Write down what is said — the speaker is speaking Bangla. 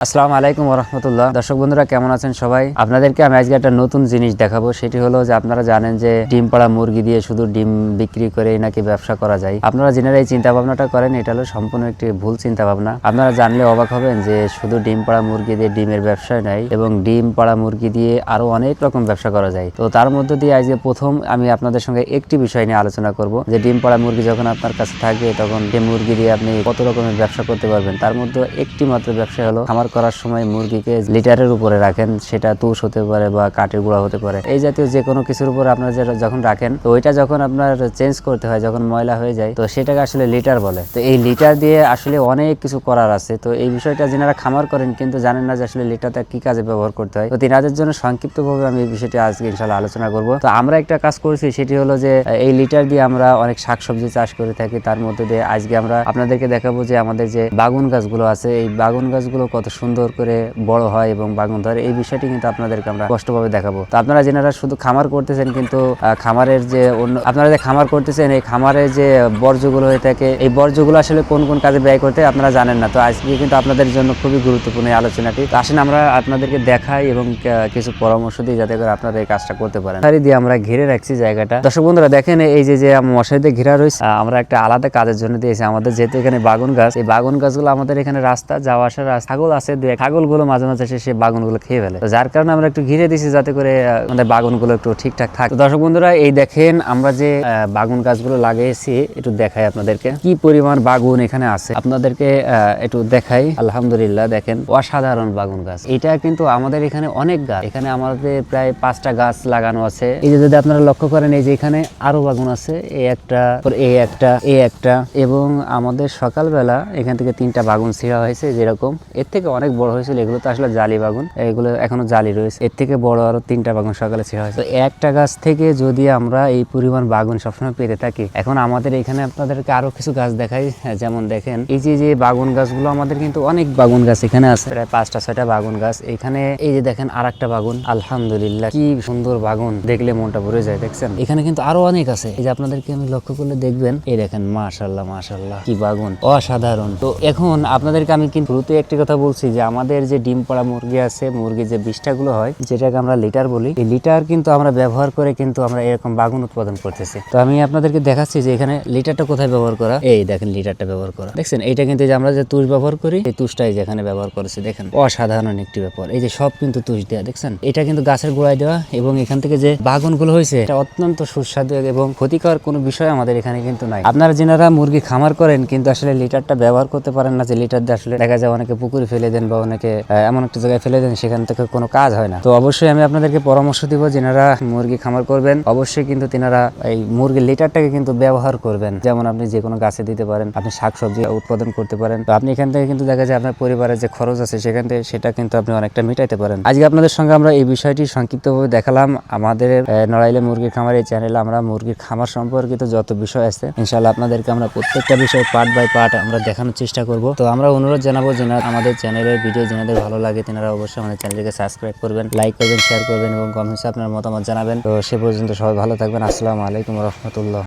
আসসালামু আলাইকুম ওয়া রাহমাতুল্লাহ। দর্শক বন্ধুরা কেমন আছেন সবাই? আপনাদেরকে আমি আজকে একটা নতুন জিনিস দেখাবো। সেটি হলো যে আপনারা জানেন যে ডিম পাড়া মুরগি দিয়ে শুধু ডিম বিক্রি করে নাকি ব্যবসা করা যায়। আপনারা যারা এই চিন্তা ভাবনাটা করেন এটা হলো সম্পূর্ণ একটি ভুল চিন্তা ভাবনা। আপনারা জানলে অবাক হবেন যে শুধু ডিম পাড়া মুরগি দিয়ে ডিমের ব্যবসা নাই এবং ডিম পাড়া মুরগি দিয়ে আরো অনেক রকম ব্যবসা করা যায়। তো তার মধ্যে দিয়ে আজকে প্রথম আমি আপনাদের সঙ্গে একটি বিষয় নিয়ে আলোচনা করব যে ডিম পাড়া মুরগি যখন আপনার কাছে থাকবে তখন এই মুরগি দিয়ে আপনি কত রকমের ব্যবসা করতে পারবেন। তার মধ্যে একটি মাত্র ব্যবসা হলো খামার করার সময় মুরগিকে লিটারের উপরে রাখেন, সেটা তুষ হতে পারে বা কাঠের গুঁড়া হতে পারে, এই জাতীয় যে কোনো কিছুর উপরে আপনারা যখন রাখেন তো ওইটা যখন আপনার চেঞ্জ করতে হয়, যখন ময়লা হয়ে যায় তো সেটাকে আসলে লিটার বলে। তো এই লিটার দিয়ে আসলে অনেক কিছু করার আছে। তো এই বিষয়টা যারা খামার করেন কিন্তু জানেন না যে আসলে লিটারটা কি কাজে ব্যবহার করতে হয়, তো তিনাদের জন্য সংক্ষিপ্তভাবে আমি এই বিষয়টি আজকে ইনশাআল্লাহ আলোচনা করব। তো আমরা একটা কাজ করছি, সেটি হলো যে এই লিটার দিয়ে আমরা অনেক শাকসবজি চাষ করে থাকি। তার মধ্যে দিয়ে আজকে আমরা আপনাদেরকে দেখাবো যে আমাদের যে বাগুন গাছগুলো আছে এই বাগুন গাছগুলো কত সুন্দর করে বড় হয় এবং বাগুন ধরে, এই বিষয়টি কিন্তু আপনাদেরকে আমরা স্পষ্টভাবে দেখাবো। তো আপনারা যারা শুধু খামার করতেছেন কিন্তু খামারের যে আপনারা যে খামার করতেছেন এই খামারের যে বর্জ্যগুলো হয়ে থাকে এই বর্জ্যগুলো আসলে কোন কোন কাজে ব্যয় করতে আপনারা জানেন না। তো আজকে কিন্তু আপনাদের জন্য খুবই গুরুত্বপূর্ণ এই আলোচনাটি। তো আসেন আমরা আপনাদেরকে দেখাই এবং কিছু পরামর্শ দিই যাতে করে আপনারা এই কাজটা করতে পারেন। মশারি দিয়ে আমরা ঘিরে রাখছি জায়গাটা। দর্শক বন্ধুরা দেখেন এই যে মশারি দিয়ে ঘিরা রয়েছে, আমরা একটা আলাদা কাজের জন্য দিয়েছি। আমাদের যেহেতু এখানে বাগুন গাছ, এই বাগুন গাছগুলো আমাদের এখানে রাস্তা যাওয়া আসার ছাগল আছে, ছাগলগুলো মাঝে মাঝে সেই বাগুনগুলো খেয়ে ফেলে, যার কারণে আমরা একটু ঘিরে দিছি যাতে করে আমাদের বাগুনগুলো একটু ঠিকঠাক থাকে। দর্শক বন্ধুরা এই দেখেন আমরা যে বাগুন গাছগুলো লাগিয়েছি একটু দেখাই আপনাদেরকে কি পরিমাণ বাগুন এখানে আছে, আপনাদেরকে একটু দেখাই। আলহামদুলিল্লাহ দেখেন অসাধারণ বাগুন গাছ। এটা কিন্তু আমাদের এখানে অনেক গাছ, এখানে আমাদের প্রায় 5টা গাছ লাগানো আছে। এই যে যদি আপনারা লক্ষ্য করেন এই যে এখানে আরো বাগুন আছে, এই একটা এবং আমাদের সকালবেলা এখান থেকে 3টা বাগুন ছিঁড়া হয়েছে, যেরকম এর থেকে অনেক বড় হয়েছিল। এগুলো তো আসলে জালি বাগুন, এগুলো এখনো জালি রয়েছে। এর থেকে বড় আরো 3টা বাগুন সকালে ছিঁড়া হয়েছে। একটা গাছ থেকে যদি আমরা এই পরিমাণ বাগুন সবসময় পেতে থাকি, এখন আমাদের এখানে আপনাদেরকে আরো কিছু গাছ দেখাই। যেমন দেখেন এই যে বাগুন গাছগুলো আমাদের কিন্তু অনেক বাগুন গাছ এখানে আছে, প্রায় 5টা-6টা বাগুন গাছ এখানে। এই যে দেখেন আর একটা বাগুন, আলহামদুলিল্লাহ কি সুন্দর বাগুন, দেখলে মনটা ভরে যায়। দেখছেন এখানে কিন্তু আরো অনেক আছে। এই যে আপনাদেরকে আমি লক্ষ্য করলে দেখবেন, এই দেখেন মাশাআল্লাহ মাশাআল্লাহ কি বাগুন, অসাধারণ। তো এখন আপনাদেরকে আমি কিন্তু শুরুতে একটি কথা বলছি যে আমাদের যে ডিম পাড়া মুরগি আছে, মুরগির যে বিষ্ঠাগুলো হয় যেটাকে আমরা লিটার বলি, এই লিটার কিন্তু আমরা ব্যবহার করে কিন্তু আমরা এরকম বাগুন উৎপাদন করতেছি। তো আমি আপনাদেরকে দেখাচ্ছি যে এখানে লিটারটা কোথায় ব্যবহার করা। এই দেখেন লিটারটা ব্যবহার করা, দেখছেন এইটা কিন্তু যে আমরা যে তুষ ব্যবহার করি এই তুষটাই যেখানে ব্যবহার করেছি। দেখেন অসাধারণ একটি ব্যাপার, এই যে সব কিন্তু তুষ দেওয়া, দেখছেন এটা কিন্তু গাছের গোড়ায় দেওয়া এবং এখান থেকে যে বাগুন গুলো হয়েছে এটা অত্যন্ত সুস্বাদু এবং ক্ষতিকর কোনো বিষয় আমাদের এখানে কিন্তু নাই। আপনারা যারা মুরগি খামার করেন কিন্তু আসলে লিটারটা ব্যবহার করতে পারেন না, যে লিটার দিয়ে আসলে দেখা যায় অনেকে পুকুরে ফেলে দেন বা অনেকে এমন একটা জায়গায় ফেলে দেন সেখান থেকে কোনো কাজ হয় না। তো অবশ্যই আমি আপনাদেরকে পরামর্শ দিব যারা মুরগি খামার করবেন অবশ্যই কিন্তু তিনারা এই মুরগির লিটারটাকে কিন্তু ব্যবহার করবেন। যেমন আপনি যে কোনো গাছে দিতে পারেন, আপনি শাকসবজি উৎপাদন করতে পারেন। তো আপনি এখান থেকে কিন্তু দেখা যায় আপনার পরিবারের যে খরচ আছে সেখান থেকে সেটা কিন্তু আপনি অনেকটা মিটাইতে পারেন। আজকে আপনাদের সঙ্গে আমরা এই বিষয়টি সংক্ষিপ্তভাবে দেখালাম। আমাদের নড়াইলে মুরগির খামার এই চ্যানেলে আমরা মুরগির খামার সম্পর্কিত যত বিষয় আছে ইনশাআল্লাহ আপনাদেরকে আমরা প্রত্যেকটা বিষয় পার্ট বাই পার্ট আমরা দেখানোর চেষ্টা করব। তো আমরা অনুরোধ জানাবো যারা আমাদের চ্যানেলের ভিডিও যাদের ভালো লাগে তিনারা অবশ্যই আমাদের চ্যানেলকে সাবস্ক্রাইব করবেন, লাইক করবেন, শেয়ার করবেন এবং কমেন্টসে আপনার মতামত জানাবেন। তো সে পর্যন্ত সবাই ভালো থাকবেন। আসসালামু আলাইকুম ওয়া রাহমাতুল্লাহ।